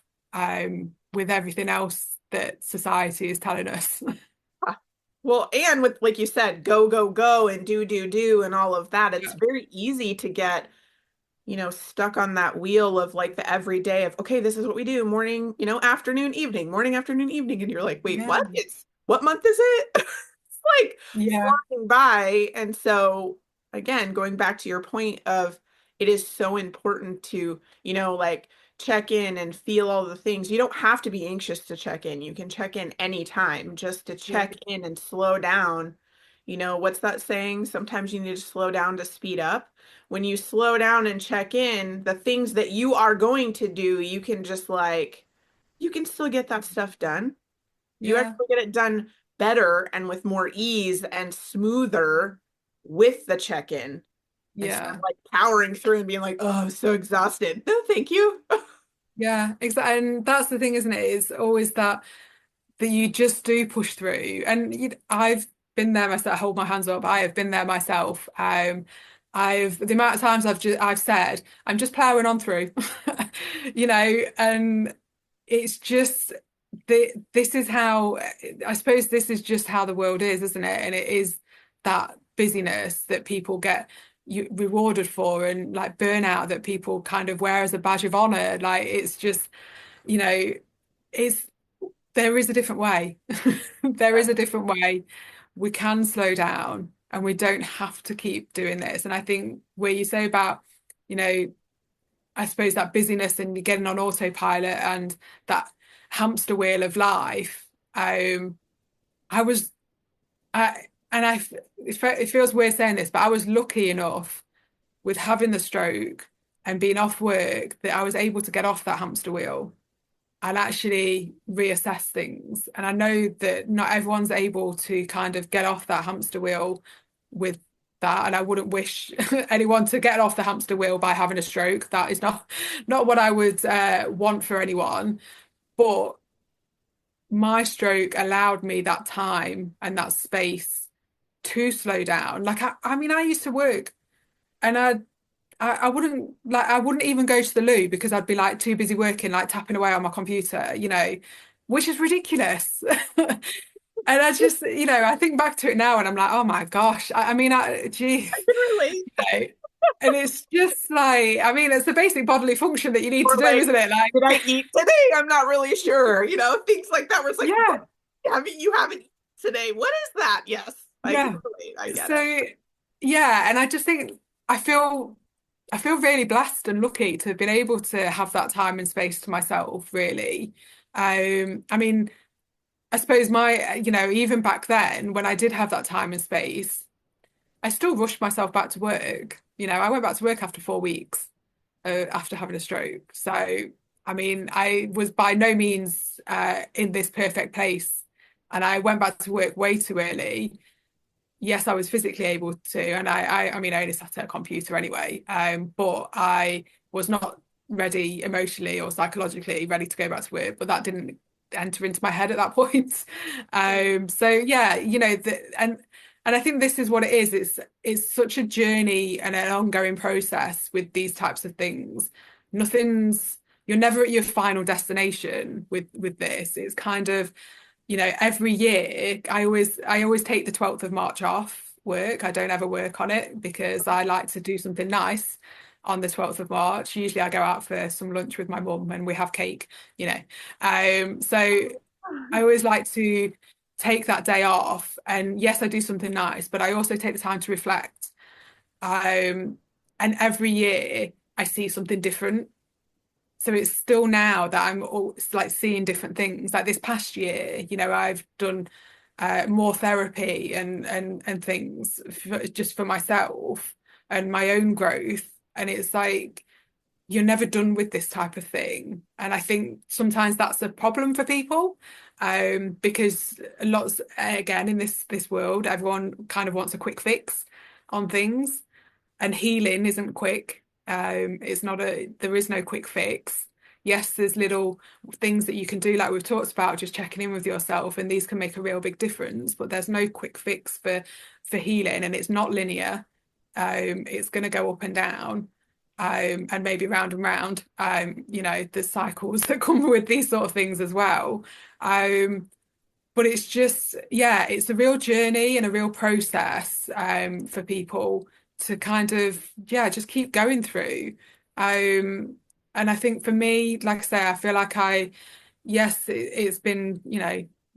with everything else that society is telling us. Well, and with, like you said, go, go, go and do and all of that, it's Yeah. very easy to get, stuck on that wheel of like the everyday of, okay, this is what we do morning, afternoon, evening, morning, afternoon, evening. And you're like, wait, Yeah. what? What month is it? It's like Yeah. flying by. And so, again, going back to your point of it is so important to, like check in and feel all the things. You don't have to be anxious to check in. You can check in anytime just to Yeah. check in and slow down. What's that saying? Sometimes you need to slow down to speed up. When you slow down and check in, the things that you are going to do, you can just like, you can still get that stuff done. You Yeah. actually get it done better and with more ease and smoother with the check-in instead of Yeah. like powering through and being like, oh, I'm so exhausted. No, thank you. Yeah. Exactly. And that's the thing, isn't it? It's always that you just do push through. And I've been there myself. I hold my hands up. I have been there myself. I've the amount of times I've said I'm just plowing on through, and it's just this is how I suppose this is just how the world is, isn't it? And it is that busyness that people get rewarded for, and like burnout that people kind of wear as a badge of honor. Like it's just, you know, it's there is a different way. There is a different way. We can slow down and we don't have to keep doing this. And I think where you say about, you know, I suppose that busyness and getting on autopilot and that hamster wheel of life, I was, and it feels weird saying this, but I was lucky enough with having the stroke and being off work that I was able to get off that hamster wheel and actually reassess things. And I know that not everyone's able to kind of get off that hamster wheel with that. And I wouldn't wish anyone to get off the hamster wheel by having a stroke. That is not what I would want for anyone. But my stroke allowed me that time and that space to slow down. Like I mean, I used to work and I wouldn't even go to the loo because I'd be like too busy working, like tapping away on my computer, which is ridiculous. And I just, I think back to it now and I'm like, oh my gosh. I mean, gee, I can relate. And it's just like, I mean, it's the basic bodily function that you need to Or do, like, isn't it? Like, did I eat today? I'm not really sure. Things like that where it's like, what? yeah, You haven't eaten today. What is that? Yes, I can yeah. relate. I get it. So, yeah, and I just think I feel I feel really blessed and lucky to have been able to have that time and space to myself, really. I mean, I suppose even back then when I did have that time and space, I still rushed myself back to work. I went back to work after 4 weeks after having a stroke. So, I mean, I was by no means in this perfect place, and I went back to work way too early. Yes, I was physically able to, and I mean, I only sat at a computer anyway. But I was not ready emotionally or psychologically ready to go back to work. But that didn't enter into my head at that point. So yeah, and I think this is what it is. It's such a journey and an ongoing process with these types of things. Nothing's You're never at your final destination with this. It's kind of every year I always take the 12th of March off work. I don't ever work on it because I like to do something nice on the 12th of March. Usually I go out for some lunch with my mum and we have cake, you know. So I always like to take that day off. And yes, I do something nice, but I also take the time to reflect. Um, and every year I see something different. So it's still now that it's like seeing different things. Like this past year, I've done more therapy and things just for myself and my own growth. And it's like you're never done with this type of thing. And I think sometimes that's a problem for people, because lots again in this world, everyone kind of wants a quick fix on things, and healing isn't quick. It's not there is no quick fix. Yes, there's little things that you can do, like we've talked about, just checking in with yourself, and these can make a real big difference. But there's no quick fix for healing, and it's not linear. It's going to go up and down, and maybe round and round. There's cycles that come with these sort of things as well. But it's just, yeah, it's a real journey and a real process for people to kind of, yeah, just keep going through. And I think for me, like I say, I feel like yes, it's been,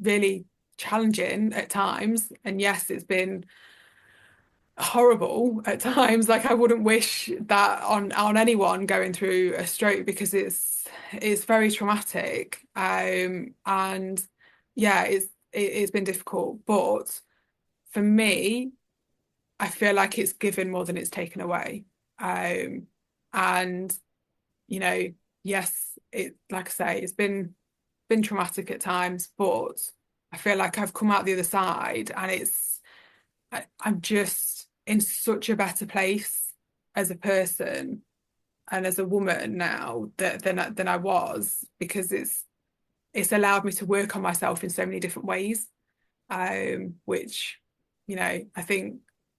really challenging at times. And yes, it's been horrible at times. Like I wouldn't wish that on anyone going through a stroke because it's very traumatic. And yeah, it's been difficult. But for me, I feel like it's given more than it's taken away. And you know, yes, it like I say, it's been traumatic at times, but I feel like I've come out the other side and I'm just in such a better place as a person and as a woman now than I was, because it's allowed me to work on myself in so many different ways. Which,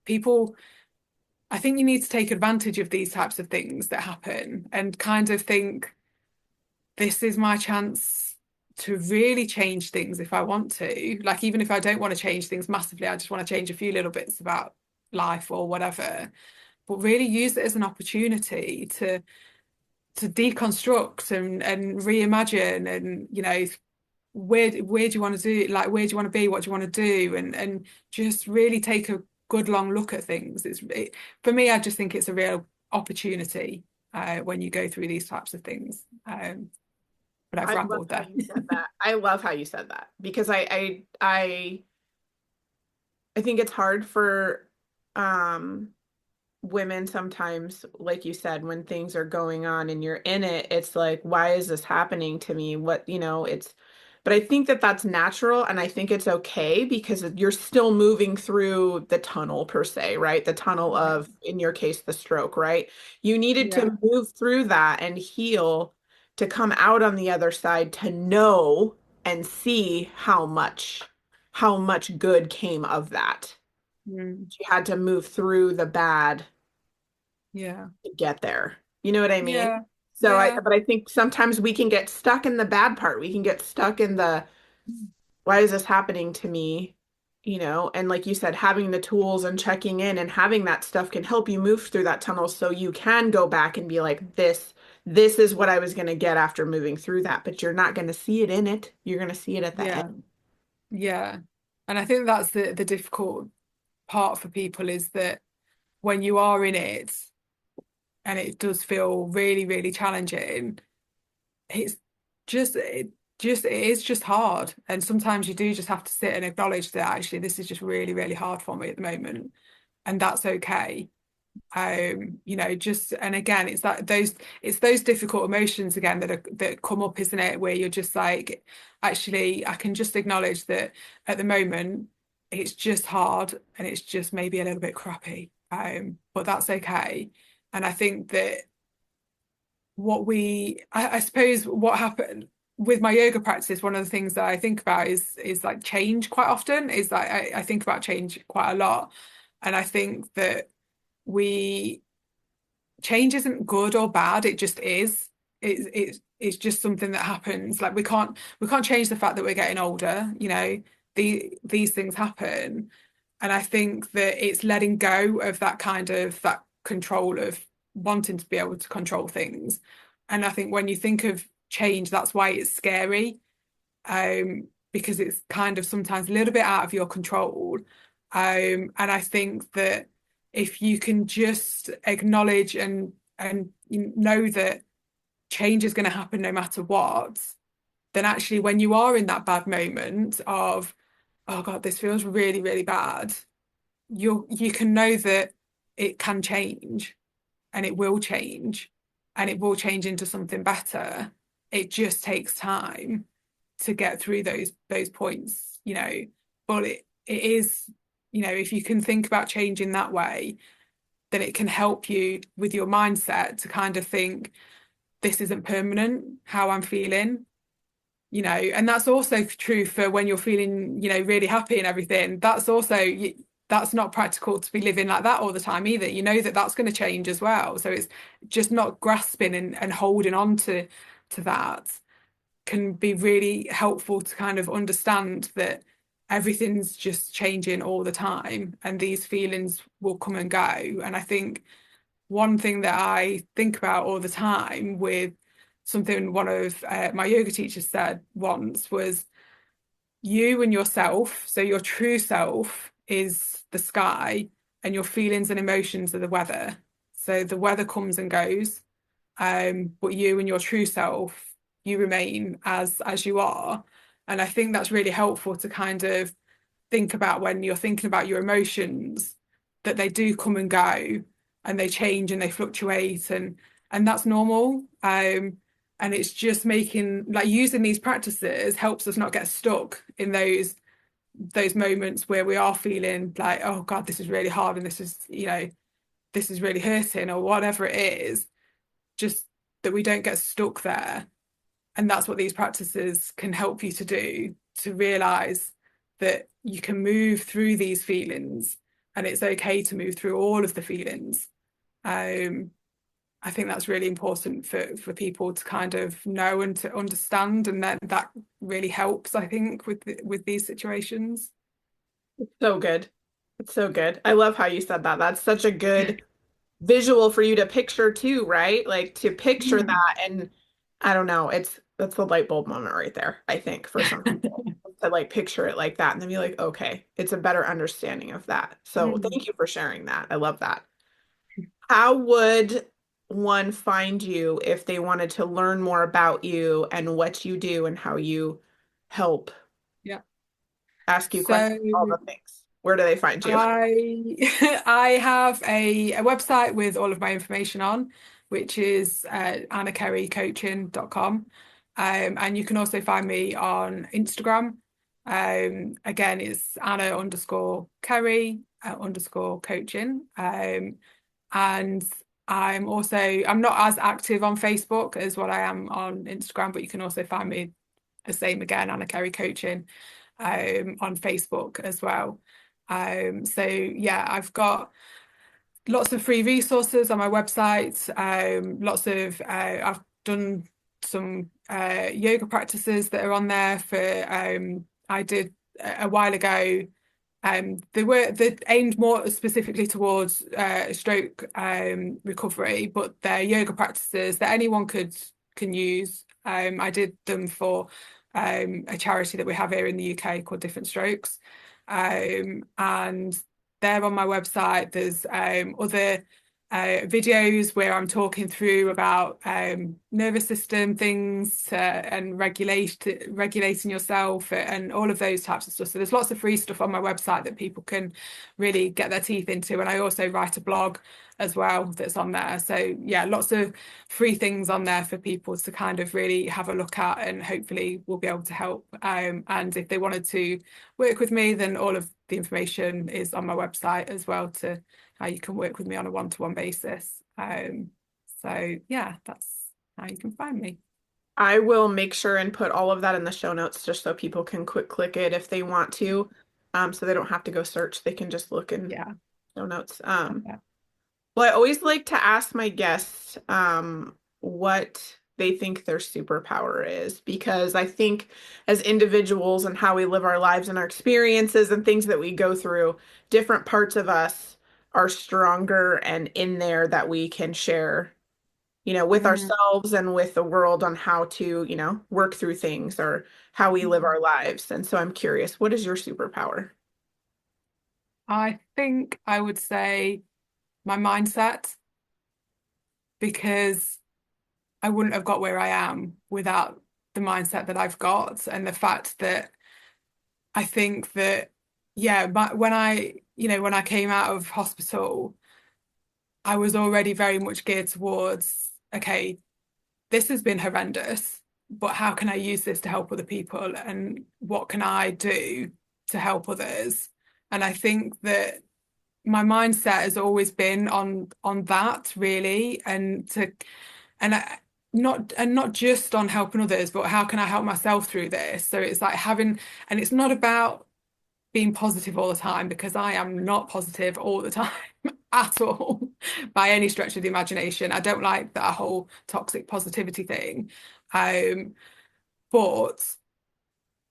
people, I think you need to take advantage of these types of things that happen and kind of think, this is my chance to really change things if I want to. Like, even if I don't want to change things massively, I just want to change a few little bits about life or whatever, but really use it as an opportunity to deconstruct and reimagine, and where do you want to do, like where do you want to be, what do you want to do, and just really take a good long look at things. For me, I just think it's a real opportunity when you go through these types of things. But I've I love rambled how there. you said that. I love how you said that because I think it's hard for um women sometimes, like you said, when things are going on and you're in it, it's like, why is this happening to me? But I think that that's natural and I think it's okay because you're still moving through the tunnel per se, right? The tunnel Yeah. of, in your case, the stroke, right? You needed Yeah. to move through that and heal to come out on the other side to know and see how much good came of that. Mm. You had to move through the bad Yeah. to get there. You know what I mean? Yeah. Yeah. But I think sometimes we can get stuck in the bad part. We can get stuck in the, why is this happening to me? and like you said, having the tools and checking in and having that stuff can help you move through that tunnel so you can go back and be like, this is what I was going to get after moving through that, but you're not going to see it in it. You're going to see it at the end. Yeah. Yeah. And I think that's the difficult part for people is that when you are in it and it does feel really, really challenging, it's it is just hard. And sometimes you do just have to sit and acknowledge that actually this is just really, really hard for me at the moment. And that's okay. Just and again, it's those difficult emotions again that come up, isn't it? Where you're just like, actually, I can just acknowledge that at the moment it's just hard and it's just maybe a little bit crappy. But that's okay. And I think that I suppose what happened with my yoga practice, one of the things that I think about is like change quite often, is that I think about change quite a lot. And I think that we change isn't good or bad, it just is. It's just something that happens. Like we can't change the fact that we're getting older, these things happen. And I think that it's letting go of that control of wanting to be able to control things. And I think when you think of change, that's why it's scary, because it's kind of sometimes a little bit out of your control. And I think that if you can just acknowledge and you know that change is going to happen no matter what, then actually when you are in that bad moment of, oh God, this feels really, really bad, you can know that it can change and it will change and it will change into something better. It just takes time to get through those points, but it is, if you can think about change in that way, then it can help you with your mindset to kind of think, this isn't permanent, how I'm feeling, and that's also true for when you're feeling, really happy and everything. That's not practical to be living like that all the time either. You know that that's going to change as well. So it's just not grasping and holding on to that can be really helpful to kind of understand that everything's just changing all the time and these feelings will come and go. And I think one thing that I think about all the time with something one of my yoga teachers said once was, you and yourself, so your true self is the sky and your feelings and emotions are the weather. So the weather comes and goes, but you and your true self, you remain as you are. And I think that's really helpful to kind of think about when you're thinking about your emotions, that they do come and go and they change and they fluctuate and that's normal. And it's just making like using these practices helps us not get stuck in those moments where we are feeling like, oh God, this is really hard and this is really hurting or whatever it is, just that we don't get stuck there. And that's what these practices can help you to do, to realize that you can move through these feelings and it's okay to move through all of the feelings. I think that's really important for people to kind of know and to understand, and then that really helps, I think, with these situations. So good. It's so good. I love how you said that. That's such a good visual for you to picture too, right? Like to picture Mm. that and I don't know, that's the light bulb moment right there, I think, for some people. To like picture it like that and then be like, okay, it's a better understanding of that. So Mm. thank you for sharing that. I love that. How would one find you if they wanted to learn more about you and what you do and how you help, Yeah. ask you questions, So all the things? Where do they find you? I I have a website with all of my information on, which is annakerrycoaching.com. And you can also find me on Instagram. Again, it's Anna underscore Kerry underscore coaching. And I'm not as active on Facebook as what I am on Instagram, but you can also find me the same again, Anna Kerry Coaching, on Facebook as well. So yeah, I've got lots of free resources on my website. I've done some yoga practices that are on there for I did a while ago They're aimed more specifically towards stroke recovery, but they're yoga practices that anyone can use. I did them for a charity that we have here in the UK called Different Strokes, and they're on my website. There's other videos where I'm talking through about nervous system things and regulating yourself and all of those types of stuff. So there's lots of free stuff on my website that people can really get their teeth into. And I also write a blog as well that's on there. So yeah, lots of free things on there for people to kind of really have a look at, and hopefully we'll be able to help. And if they wanted to work with me, then all of the information is on my website as well, to how you can work with me on a one-to-one basis. So yeah, that's how you can find me. I will make sure and put all of that in the show notes just so people can quick click it if they want to. So they don't have to go search. They can just look in show notes. Yeah. Well, I always like to ask my guests what they think their superpower is, because I think as individuals and how we live our lives and our experiences and things that we go through, different parts of us are stronger and in there that we can share, with ourselves and with the world on how to, work through things or how we live our lives. And so I'm curious, what is your superpower? I think I would say my mindset, because I wouldn't have got where I am without the mindset that I've got, and the fact that I think that, yeah, but when I came out of hospital, I was already very much geared towards, okay, this has been horrendous, but how can I use this to help other people? And what can I do to help others? And I think that my mindset has always been on that, really, not just on helping others, but how can I help myself through this? So it's like and it's not about being positive all the time, because I am not positive all the time at all by any stretch of the imagination. I don't like that whole toxic positivity thing. But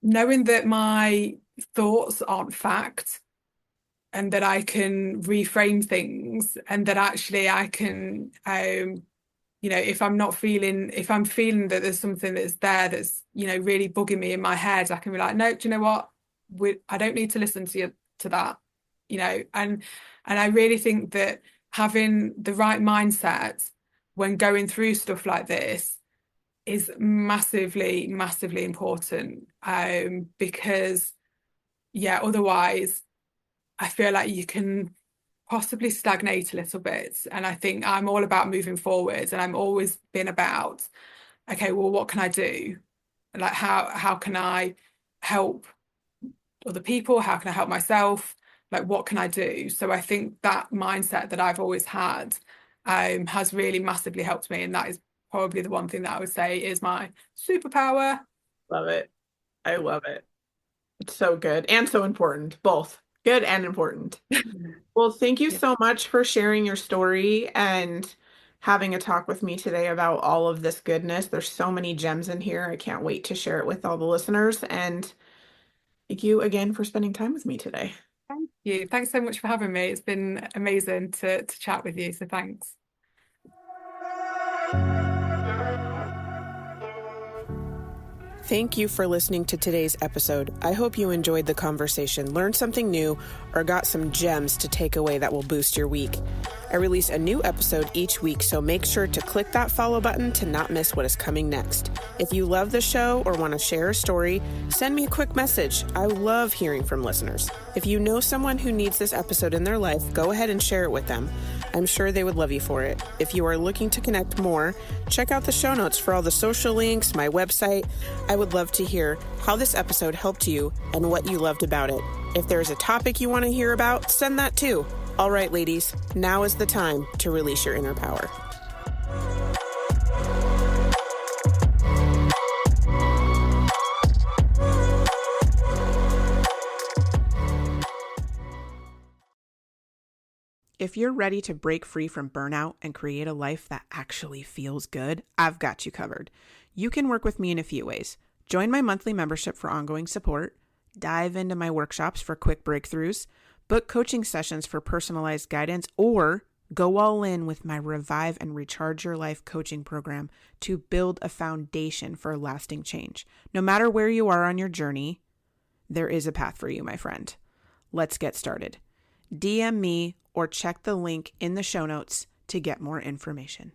knowing that my thoughts aren't fact, and that I can reframe things, and that actually I can if I'm feeling that there's something that's there that's, really bugging me in my head, I can be like, no, do you know what? I don't need to listen to that, and I really think that having the right mindset when going through stuff like this is massively, massively important. Because yeah, otherwise I feel like you can possibly stagnate a little bit. And I think I'm all about moving forwards, and I'm always been about, okay, well, what can I do? Like how can I help other people? How can I help myself? Like, what can I do? So I think that mindset that I've always had has really massively helped me. And that is probably the one thing that I would say is my superpower. Love it. I love it. It's so good and so important, both good and important. Well, thank you Yeah. so much for sharing your story and having a talk with me today about all of this goodness. There's so many gems in here. I can't wait to share it with all the listeners. And thank you again for spending time with me today. Thank you. Thanks so much for having me. It's been amazing to chat with you. So thanks. Thank you for listening to today's episode. I hope you enjoyed the conversation, learned something new, or got some gems to take away that will boost your week. I release a new episode each week, so make sure to click that follow button to not miss what is coming next. If you love the show or want to share a story, send me a quick message. I love hearing from listeners. If you know someone who needs this episode in their life, go ahead and share it with them. I'm sure they would love you for it. If you are looking to connect more, check out the show notes for all the social links, my website. I would love to hear how this episode helped you and what you loved about it. If there's a topic you want to hear about, send that too. All right, ladies, now is the time to release your inner power. If you're ready to break free from burnout and create a life that actually feels good, I've got you covered. You can work with me in a few ways. Join my monthly membership for ongoing support, dive into my workshops for quick breakthroughs, book coaching sessions for personalized guidance, or go all in with my Revive and Recharge Your Life coaching program to build a foundation for lasting change. No matter where you are on your journey, there is a path for you, my friend. Let's get started. DM me or check the link in the show notes to get more information.